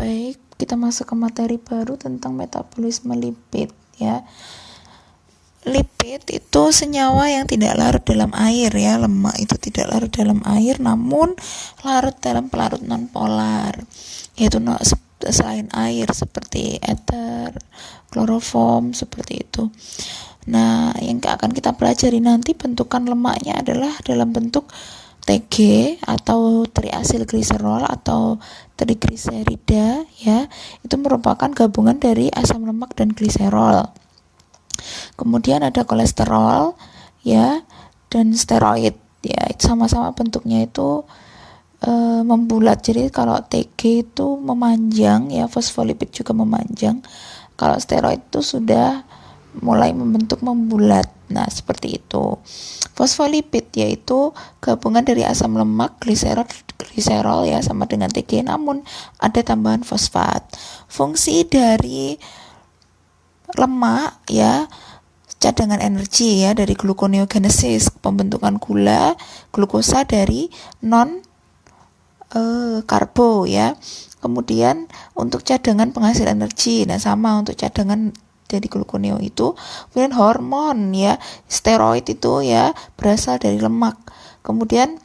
Baik, kita masuk ke materi baru tentang metabolisme lipid ya. Lipid itu senyawa yang tidak larut dalam air ya. Lemak itu tidak larut dalam air namun larut dalam pelarut nonpolar, yaitu selain air seperti ether, kloroform seperti itu. Nah, yang akan kita pelajari nanti bentukan lemaknya adalah dalam bentuk TG atau triacylglycerol atau trigliserida ya. Itu merupakan gabungan dari asam lemak dan gliserol. Kemudian ada kolesterol ya dan steroid ya. Sama-sama bentuknya itu membulat. Jadi kalau TG itu memanjang ya, fosfolipid juga memanjang. Kalau steroid itu sudah mulai membulat. Nah, seperti itu. Fosfolipid yaitu gabungan dari asam lemak, gliserol ya, sama dengan TG, namun ada tambahan fosfat. Fungsi dari lemak ya, cadangan energi ya, dari gluconeogenesis, pembentukan glukosa dari karbo ya. Kemudian untuk cadangan penghasil energi, nah sama untuk cadangan dari gluconeo itu. Kemudian hormon ya, steroid itu ya berasal dari lemak. Kemudian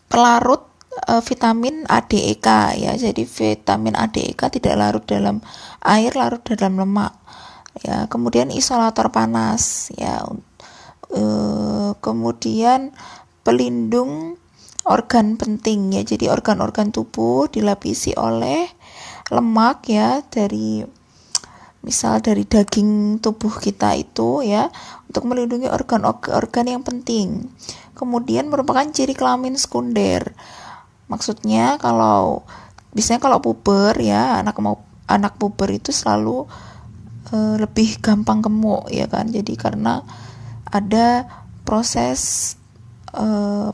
pelarut vitamin ADEK ya, jadi vitamin ADEK tidak larut dalam air, larut dalam lemak ya. Kemudian isolator panas ya, kemudian pelindung organ penting ya, jadi organ-organ tubuh dilapisi oleh lemak ya, misal dari daging tubuh kita itu ya, untuk melindungi organ-organ yang penting. Kemudian merupakan ciri kelamin sekunder. Maksudnya biasanya kalau puber ya, anak puber itu selalu lebih gampang gemuk ya kan. Jadi karena ada proses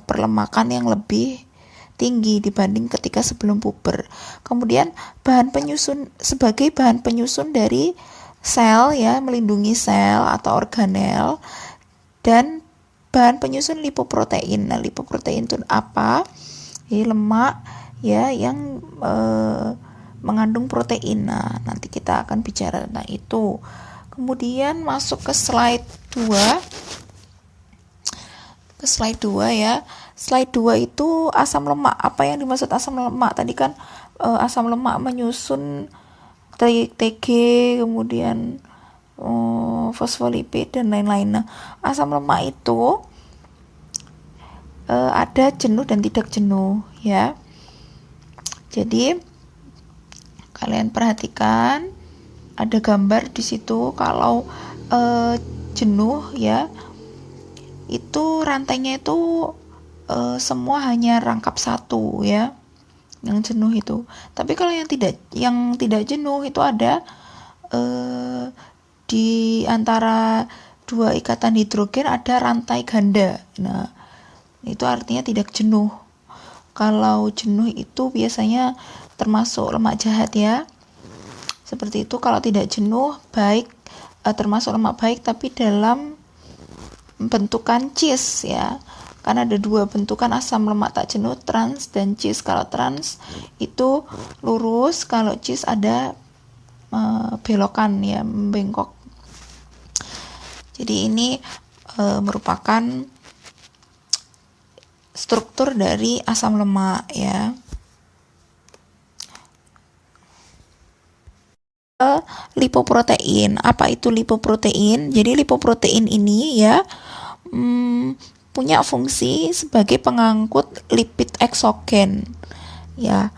perlemakan yang lebih tinggi dibanding ketika sebelum puber. Kemudian sebagai bahan penyusun dari sel ya, melindungi sel atau organel, dan bahan penyusun lipoprotein. Nah, lipoprotein itu apa? Lemak ya yang mengandung protein. Nah, nanti kita akan bicara tentang itu. Kemudian masuk ke slide 2. Ya. Slide 2 itu asam lemak. Apa yang dimaksud asam lemak? Tadi kan asam lemak menyusun TG, kemudian fosfolipid dan lain-lain. Nah, asam lemak itu ada jenuh dan tidak jenuh ya. Jadi kalian perhatikan ada gambar di situ. Kalau jenuh ya, itu rantainya itu semua hanya rangkap satu ya, yang jenuh itu. Tapi kalau yang tidak jenuh itu ada di antara dua ikatan hidrogen ada rantai ganda. Nah, itu artinya tidak jenuh. Kalau jenuh itu biasanya termasuk lemak jahat ya. Seperti itu. Kalau tidak jenuh termasuk lemak baik tapi dalam bentukan cis ya. Karena ada dua bentukan asam lemak tak jenuh, trans dan cis. Kalau trans itu lurus, kalau cis ada belokan ya, membengkok. Jadi ini merupakan struktur dari asam lemak ya. Lipoprotein. Apa itu lipoprotein? Jadi lipoprotein ini ya punya fungsi sebagai pengangkut lipid eksogen ya.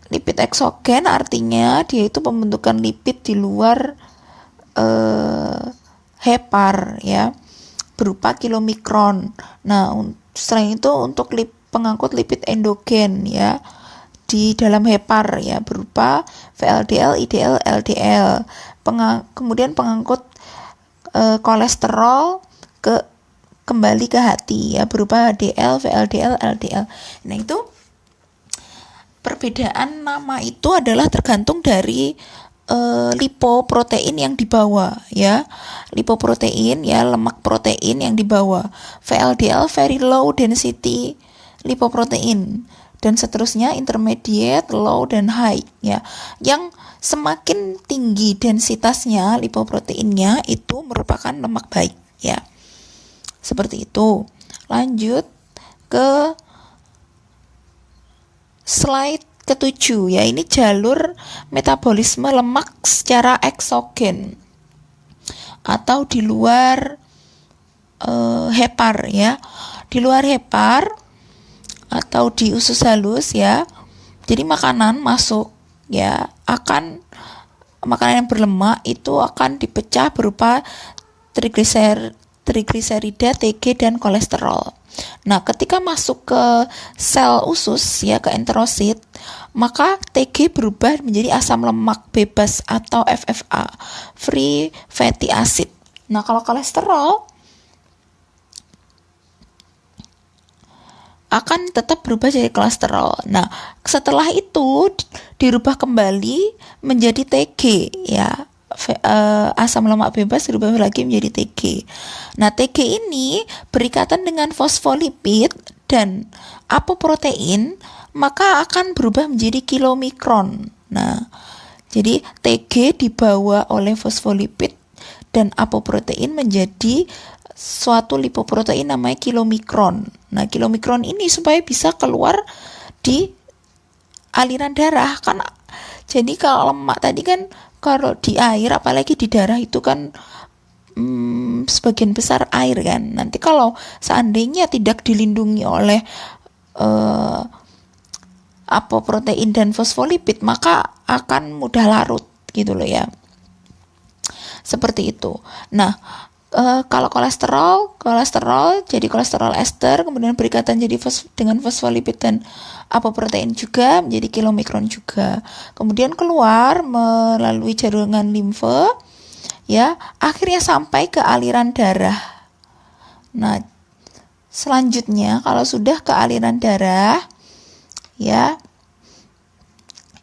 Lipid eksogen artinya dia itu pembentukan lipid di luar hepar ya, berupa kilomikron. Nah, selain itu untuk pengangkut lipid endogen ya, di dalam hepar ya, berupa VLDL, IDL, LDL. Kemudian pengangkut kolesterol kembali ke hati ya, berupa HDL, VLDL, LDL. Nah, itu perbedaan nama itu adalah tergantung dari lipoprotein yang dibawa ya. Lipoprotein ya, lemak protein yang dibawa. VLDL very low density lipoprotein, dan seterusnya intermediate, low, dan high ya. Yang semakin tinggi densitasnya lipoproteinnya itu merupakan lemak baik ya. Seperti itu. Lanjut ke slide ke-7 ya. Ini jalur metabolisme lemak secara eksogen atau di luar hepar ya. Di luar hepar atau di usus halus ya. Jadi makanan masuk ya, makanan yang berlemak itu akan dipecah berupa trigliserida, TG, dan kolesterol. Nah, ketika masuk ke sel usus ya, ke enterosit, maka TG berubah menjadi asam lemak bebas atau FFA, free fatty acid. Nah, kalau kolesterol akan tetap berubah jadi kolesterol. Nah, setelah itu dirubah kembali menjadi TG ya. Asam lemak bebas dirubah lagi menjadi TG. Nah, TG ini berikatan dengan fosfolipid dan apoprotein, maka akan berubah menjadi kilomikron. Nah, jadi TG dibawa oleh fosfolipid dan apoprotein menjadi suatu lipoprotein namanya kilomikron. Nah, kilomikron ini supaya bisa keluar di aliran darah kan. Jadi kalau lemak tadi kan kalau di air, apalagi di darah itu kan sebagian besar air kan. Nanti kalau seandainya tidak dilindungi oleh apoprotein dan fosfolipid, maka akan mudah larut gitu loh ya. Seperti itu. Nah, kalau kolesterol jadi kolesterol ester, kemudian berikatan jadi dengan fosfolipid dan apoprotein juga menjadi kilomikron juga. Kemudian keluar melalui jaringan limfe ya, akhirnya sampai ke aliran darah. Nah, selanjutnya kalau sudah ke aliran darah ya,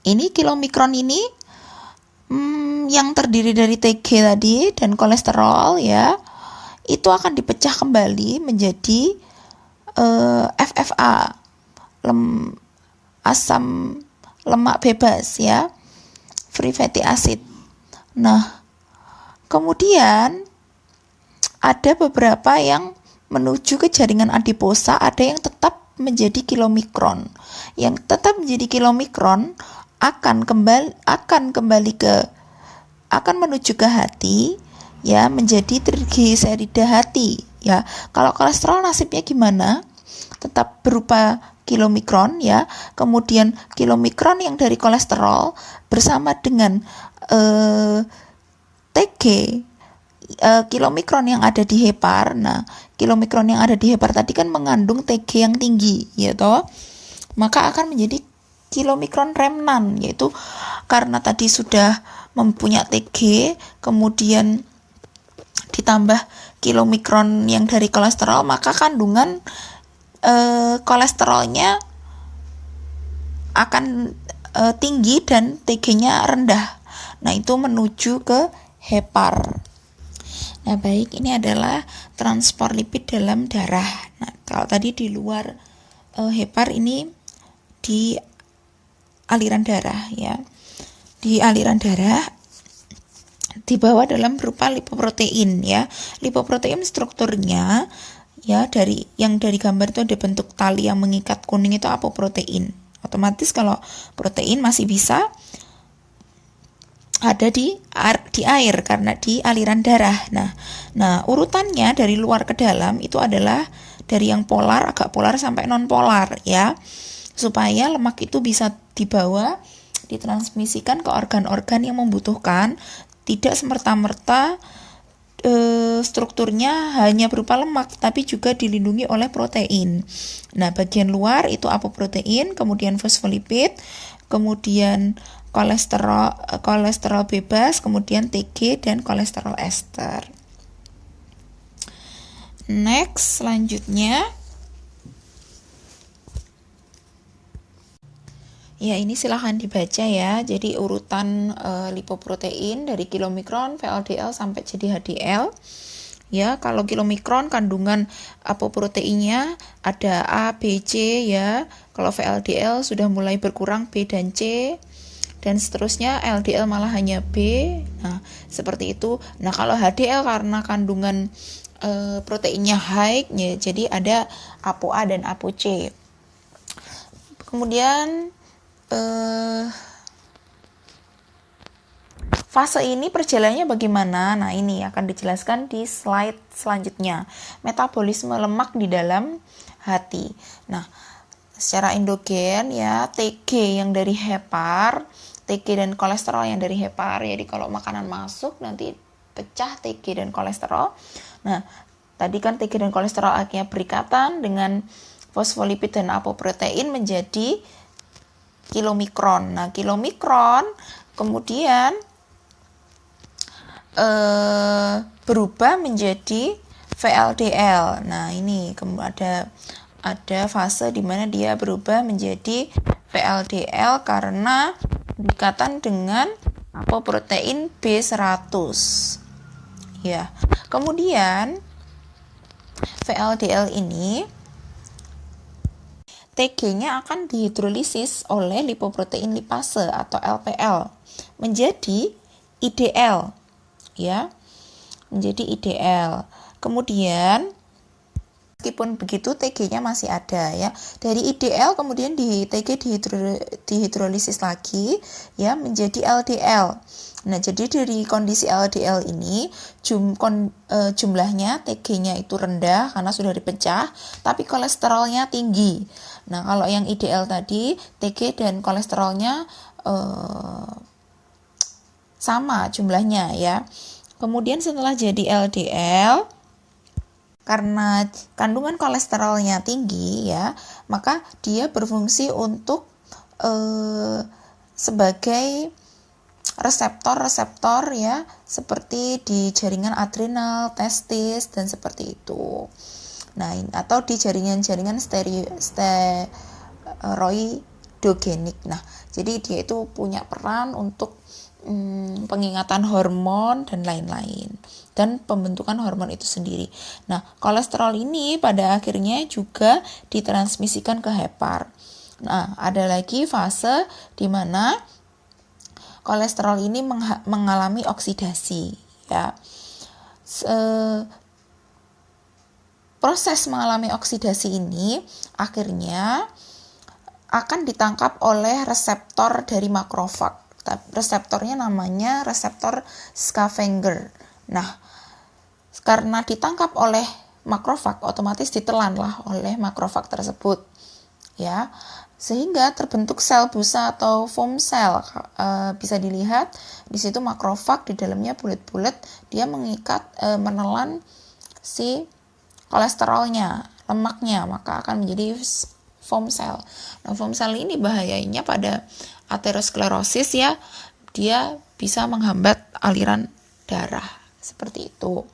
ini kilomikron ini yang terdiri dari TG tadi dan kolesterol ya, itu akan dipecah kembali menjadi FFA, asam lemak bebas ya, free fatty acid. Nah, kemudian ada beberapa yang menuju ke jaringan adiposa, ada yang tetap menjadi kilomikron. Yang tetap menjadi kilomikron akan menuju ke hati ya, menjadi trigliserida hati ya. Kalau kolesterol nasibnya gimana? Tetap berupa kilomikron ya. Kemudian kilomikron yang dari kolesterol bersama dengan TG kilomikron yang ada di hepar. Nah, kilomikron yang ada di hepar tadi kan mengandung TG yang tinggi ya toh. Maka akan menjadi kilomikron remnan, yaitu karena tadi sudah mempunyai TG kemudian ditambah kilomikron yang dari kolesterol, maka kandungan kolesterolnya akan tinggi dan TG-nya rendah. Nah, itu menuju ke hepar. Nah, baik, ini adalah transport lipid dalam darah. Nah, kalau tadi di luar hepar, ini di aliran darah ya. Di aliran darah dibawa dalam berupa lipoprotein ya. Lipoprotein strukturnya ya dari gambar itu ada bentuk tali yang mengikat kuning, itu apoprotein. Otomatis kalau protein masih bisa ada di air karena di aliran darah. Nah, urutannya dari luar ke dalam itu adalah dari yang polar, agak polar sampai non polar ya. Supaya lemak itu bisa dibawa, ditransmisikan ke organ-organ yang membutuhkan, tidak semerta-merta strukturnya hanya berupa lemak, tapi juga dilindungi oleh protein. Nah, bagian luar itu apoprotein, kemudian fosfolipid, kemudian kolesterol bebas, kemudian TG dan kolesterol ester. Next, selanjutnya ya, ini silahkan dibaca ya. Jadi urutan lipoprotein dari kilomikron, VLDL sampai jadi HDL Ya, kalau kilomikron kandungan apoproteinnya ada A, B, C ya. Kalau VLDL sudah mulai berkurang B dan C, dan seterusnya. LDL malah hanya B. Nah, seperti itu. Nah, kalau HDL karena kandungan proteinnya high ya, jadi ada ApoA dan ApoC. Kemudian fase ini perjalanannya bagaimana? Nah, ini akan dijelaskan di slide selanjutnya. Metabolisme lemak di dalam hati. Nah, secara endogen ya, TG yang dari hepar, TG dan kolesterol yang dari hepar. Jadi kalau makanan masuk nanti pecah TG dan kolesterol. Nah, tadi kan TG dan kolesterol akhirnya berikatan dengan fosfolipid dan apoprotein menjadi kilomikron. Nah, kilomikron kemudian berubah menjadi VLDL. Nah, ini ada fase di mana dia berubah menjadi VLDL karena berikatan dengan apoprotein B100. Ya. Kemudian VLDL ini TG-nya akan dihidrolisis oleh lipoprotein lipase atau LPL menjadi IDL. Ya, menjadi IDL. Kemudian meskipun begitu TG-nya masih ada ya. Dari IDL kemudian di TG dihidrolisis lagi ya menjadi LDL. Nah, jadi dari kondisi LDL ini jumlahnya TG-nya itu rendah karena sudah dipecah, tapi kolesterolnya tinggi. Nah, kalau yang IDL tadi TG dan kolesterolnya sama jumlahnya ya. Kemudian setelah jadi LDL, karena kandungan kolesterolnya tinggi ya, maka dia berfungsi untuk sebagai reseptor ya, seperti di jaringan adrenal, testis dan seperti itu. Nah, atau di jaringan-jaringan steroidogenik. Nah, jadi dia itu punya peran untuk pengingatan hormon dan lain-lain, dan pembentukan hormon itu sendiri. Nah, kolesterol ini pada akhirnya juga ditransmisikan ke hepar. Nah, ada lagi fase di mana kolesterol ini mengalami oksidasi ya. Proses mengalami oksidasi ini akhirnya akan ditangkap oleh reseptor dari makrofag. Reseptornya namanya reseptor scavenger. Nah, karena ditangkap oleh makrofag, otomatis ditelanlah oleh makrofag tersebut, ya, sehingga terbentuk sel busa atau foam cell. Bisa dilihat di situ makrofag di dalamnya bulat-bulat, dia mengikat, menelan si kolesterolnya, lemaknya, maka akan menjadi foam cell. Nah, foam cell ini bahayanya pada aterosklerosis ya, dia bisa menghambat aliran darah seperti itu.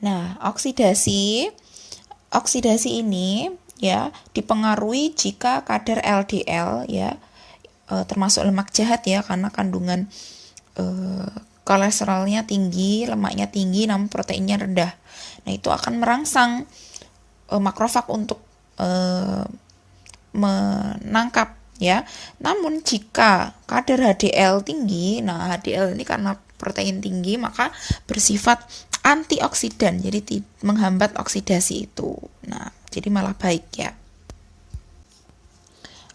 Nah, oksidasi ini ya dipengaruhi jika kadar LDL ya, termasuk lemak jahat ya, karena kandungan kolesterolnya tinggi, lemaknya tinggi, namun proteinnya rendah. Nah, itu akan merangsang makrofag untuk menangkap ya. Namun jika kadar HDL tinggi, nah HDL ini karena protein tinggi maka bersifat antioksidan, jadi menghambat oksidasi itu. Nah, jadi malah baik ya.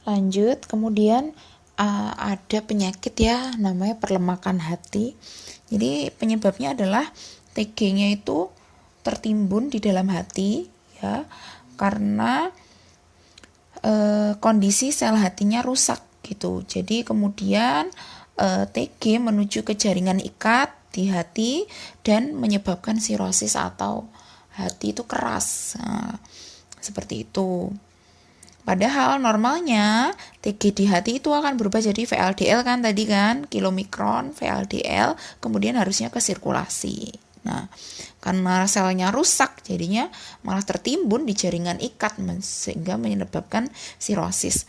Lanjut, kemudian ada penyakit ya, namanya perlemakan hati. Jadi penyebabnya adalah TG-nya itu tertimbun di dalam hati ya, karena kondisi sel hatinya rusak gitu. Jadi kemudian TG menuju ke jaringan ikat di hati dan menyebabkan sirosis atau hati itu keras. Nah, seperti itu. Padahal normalnya TG di hati itu akan berubah jadi VLDL kan tadi kan, kilomikron VLDL, kemudian harusnya ke sirkulasi. Nah, karena selnya rusak jadinya malah tertimbun di jaringan ikat sehingga menyebabkan sirosis.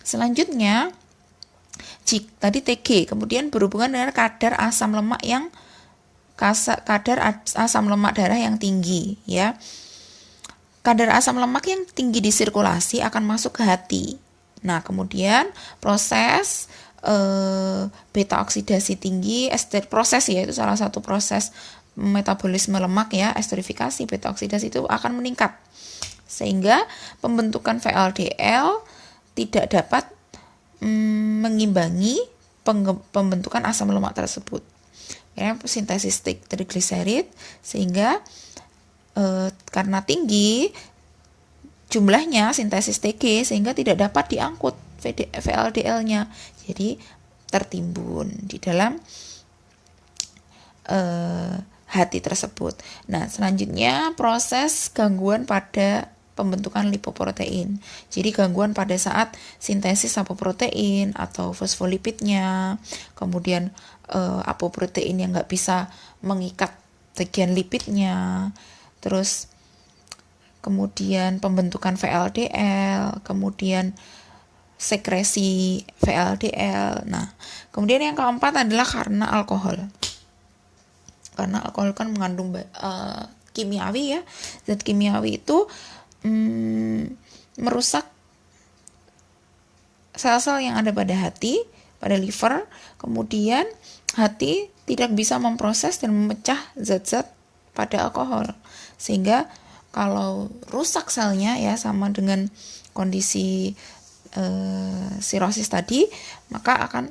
Selanjutnya tadi TG kemudian berhubungan dengan kadar asam lemak yang kadar asam lemak darah yang tinggi ya. Kadar asam lemak yang tinggi di sirkulasi akan masuk ke hati. Nah, kemudian proses beta oksidasi tinggi, proses ya, itu salah satu proses metabolisme lemak ya, esterifikasi beta oksidasi itu akan meningkat. Sehingga pembentukan VLDL tidak dapat mengimbangi pembentukan asam lemak tersebut. Ya, sintesis trigliserid sehingga karena tinggi jumlahnya sintesis TG sehingga tidak dapat diangkut VLDL-nya. Jadi tertimbun di dalam hati tersebut. Nah, selanjutnya proses gangguan pada pembentukan lipoprotein. Jadi gangguan pada saat sintesis apoprotein atau fosfolipidnya, kemudian apoprotein yang nggak bisa mengikat bagian lipidnya, terus kemudian pembentukan VLDL, kemudian sekresi VLDL. Nah, kemudian yang keempat adalah karena alkohol. Karena alkohol kan mengandung kimiawi ya, zat kimiawi itu merusak sel-sel yang ada pada hati, pada liver, kemudian hati tidak bisa memproses dan memecah zat-zat pada alkohol. Sehingga kalau rusak selnya ya sama dengan kondisi sirosis tadi, maka akan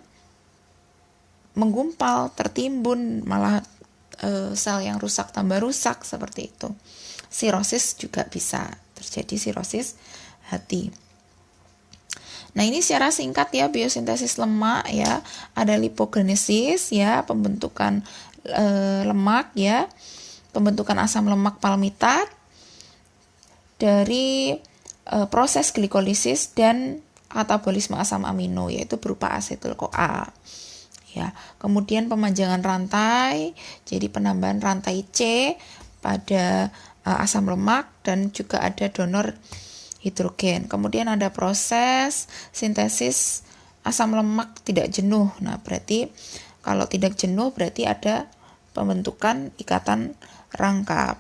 menggumpal, tertimbun, malah sel yang rusak tambah rusak seperti itu. Sirosis juga bisa terjadi, sirosis hati. Nah, ini secara singkat ya biosintesis lemak ya, ada lipogenesis ya, pembentukan lemak ya, pembentukan asam lemak palmitat dari proses glikolisis dan katabolisme asam amino yaitu berupa asetil-CoA. Ya, kemudian pemanjangan rantai, jadi penambahan rantai C pada asam lemak dan juga ada donor hidrogen. Kemudian ada proses sintesis asam lemak tidak jenuh. Nah, berarti kalau tidak jenuh berarti ada pembentukan ikatan rangkap.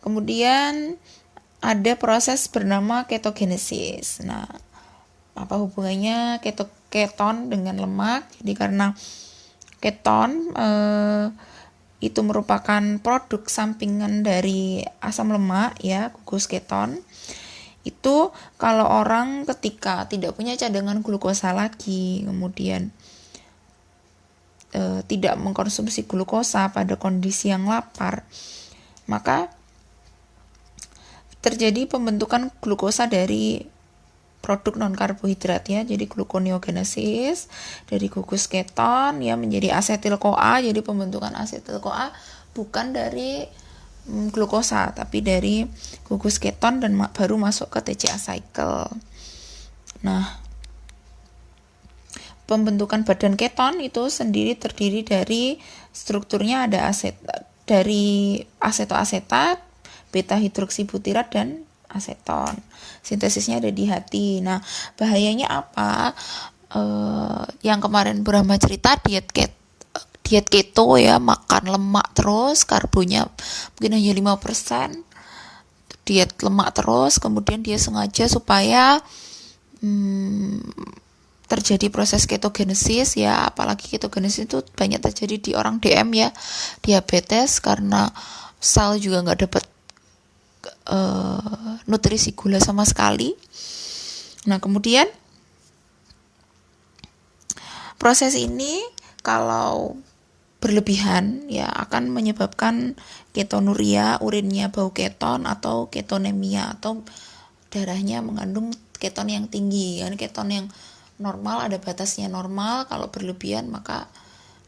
Kemudian ada proses bernama ketogenesis. Nah, apa hubungannya keton dengan lemak? Jadi karena keton itu merupakan produk sampingan dari asam lemak ya, gugus keton. Itu kalau orang ketika tidak punya cadangan glukosa lagi, kemudian tidak mengkonsumsi glukosa pada kondisi yang lapar, maka terjadi pembentukan glukosa dari produk non karbohidrat ya, jadi gluconeogenesis dari gugus keton ya menjadi asetil-CoA. Jadi pembentukan asetil-CoA bukan dari glukosa tapi dari gugus keton dan baru masuk ke TCA cycle. Nah, pembentukan badan keton itu sendiri terdiri dari strukturnya ada dari asetoasetat, beta hidroksibutirat dan aseton. Sintesisnya ada di hati. Nah, bahayanya apa? Yang kemarin Brahma cerita diet keto ya, makan lemak terus, karbonya mungkin hanya 5%. Diet lemak terus, kemudian dia sengaja supaya terjadi proses ketogenesis ya, apalagi ketogenesis itu banyak terjadi di orang DM ya, diabetes karena sel juga nggak dapat nutrisi gula sama sekali. Nah, kemudian proses ini kalau berlebihan ya akan menyebabkan ketonuria, urinnya bau keton, atau ketonemia atau darahnya mengandung keton yang tinggi. Kan keton yang normal ada batasnya normal, kalau berlebihan maka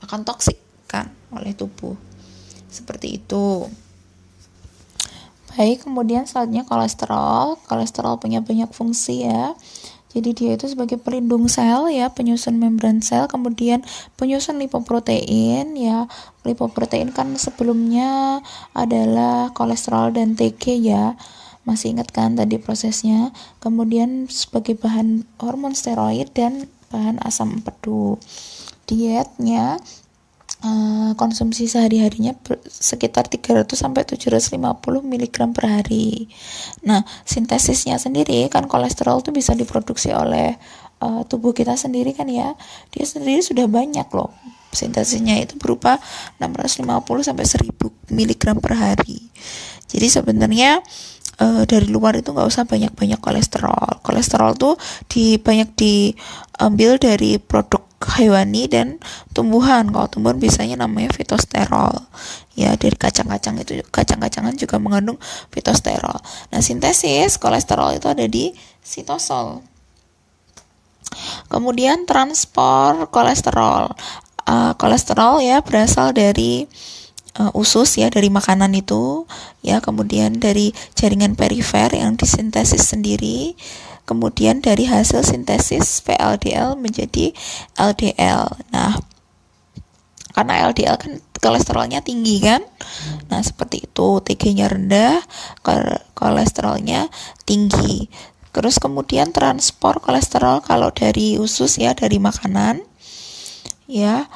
akan toksik kan oleh tubuh. Seperti itu. Baik, kemudian selanjutnya kolesterol. Kolesterol punya banyak fungsi ya. Jadi dia itu sebagai pelindung sel ya, penyusun membran sel, kemudian penyusun lipoprotein ya. Lipoprotein kan sebelumnya adalah kolesterol dan TG ya. Masih ingat kan tadi prosesnya? Kemudian sebagai bahan hormon steroid dan bahan asam empedu. Dietnya konsumsi sehari-harinya sekitar 300 sampai 750 mg per hari. Nah, sintesisnya sendiri kan kolesterol itu bisa diproduksi oleh tubuh kita sendiri kan ya. Dia sendiri sudah banyak loh. Sintesisnya itu berupa 650 sampai 1000 mg per hari. Jadi sebenarnya dari luar itu nggak usah banyak-banyak kolesterol. Kolesterol tuh banyak diambil dari produk hewani dan tumbuhan. Kalau tumbuhan biasanya namanya fitosterol. Ya, dari kacang-kacang itu, kacang-kacangan juga mengandung fitosterol. Nah, sintesis kolesterol itu ada di sitosol. Kemudian transport kolesterol. Kolesterol ya berasal dari usus ya, dari makanan itu ya, kemudian dari jaringan perifer yang disintesis sendiri, kemudian dari hasil sintesis VLDL menjadi LDL. Nah, karena LDL kan kolesterolnya tinggi kan, nah seperti itu, TG-nya rendah, kolesterolnya tinggi. Terus kemudian transport kolesterol kalau dari usus ya, dari makanan ya.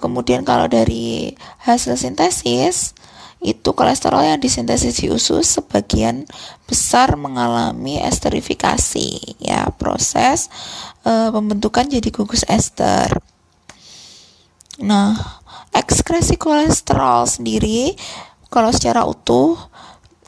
Kemudian kalau dari hasil sintesis itu kolesterol yang disintesis di usus sebagian besar mengalami esterifikasi ya, proses pembentukan jadi gugus ester. Nah, ekskresi kolesterol sendiri kalau secara utuh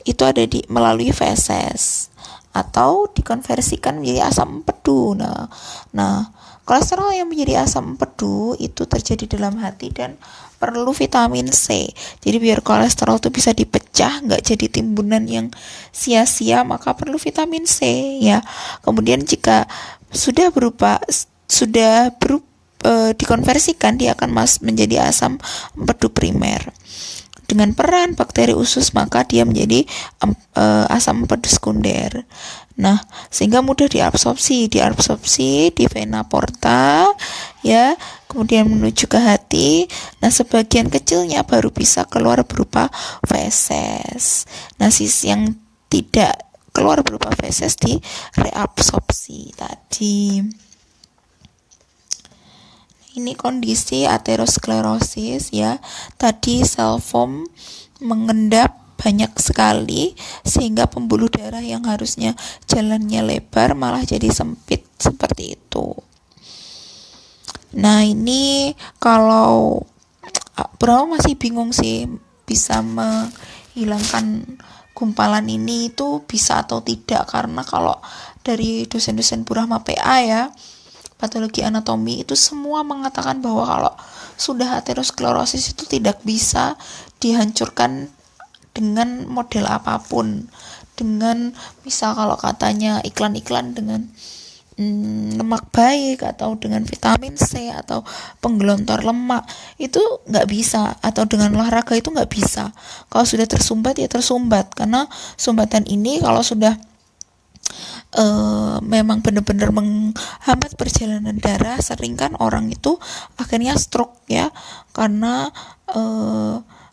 itu ada melalui feses atau dikonversikan menjadi asam empedu. Nah, kolesterol yang menjadi asam empedu itu terjadi dalam hati dan perlu vitamin C. Jadi biar kolesterol itu bisa dipecah, nggak jadi timbunan yang sia-sia, maka perlu vitamin C ya. Kemudian jika sudah dikonversikan, dia akan menjadi asam empedu primer. Dengan peran bakteri usus maka dia menjadi asam empedu sekunder. Nah, sehingga mudah diabsorpsi di vena porta ya, kemudian menuju ke hati. Nah, sebagian kecilnya baru bisa keluar berupa feses. Nah, sisi yang tidak keluar berupa feses di reabsorpsi tadi. Ini kondisi aterosklerosis ya. Tadi sel foam mengendap banyak sekali sehingga pembuluh darah yang harusnya jalannya lebar malah jadi sempit seperti itu. Nah, ini kalau Bro masih bingung sih bisa menghilangkan gumpalan ini itu bisa atau tidak, karena kalau dari dosen-dosen Burahma PA ya, patologi anatomi itu semua mengatakan bahwa kalau sudah aterosklerosis itu tidak bisa dihancurkan dengan model apapun, dengan misal kalau katanya iklan-iklan dengan lemak baik atau dengan vitamin C atau penggelontor lemak, itu nggak bisa, atau dengan olahraga itu nggak bisa. Kalau sudah tersumbat ya tersumbat, karena sumbatan ini kalau sudah memang benar-benar menghambat perjalanan darah, sering kan orang itu akhirnya stroke ya, karena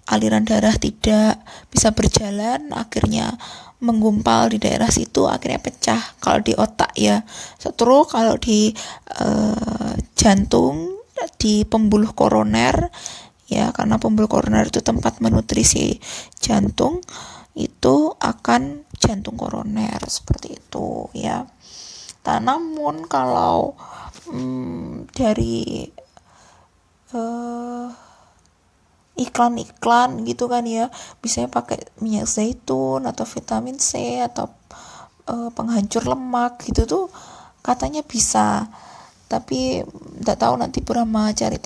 aliran darah tidak bisa berjalan, akhirnya menggumpal di daerah situ, akhirnya pecah. Kalau di otak ya stroke, kalau di jantung, di pembuluh koroner ya, karena pembuluh koroner itu tempat menutrisi jantung, itu akan jantung koroner seperti itu ya. Namun kalau dari iklan-iklan gitu kan ya, misalnya pakai minyak zaitun atau vitamin C atau penghancur lemak gitu tuh katanya bisa, tapi nggak tahu, nanti Burahma cari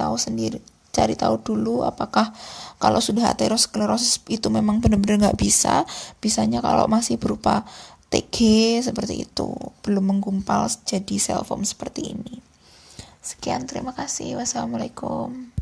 tahu dulu apakah kalau sudah aterosklerosis itu memang benar-benar nggak bisa. Bisanya kalau masih berupa TG seperti itu, belum menggumpal jadi sel foam seperti ini. Sekian, terima kasih. Wassalamualaikum.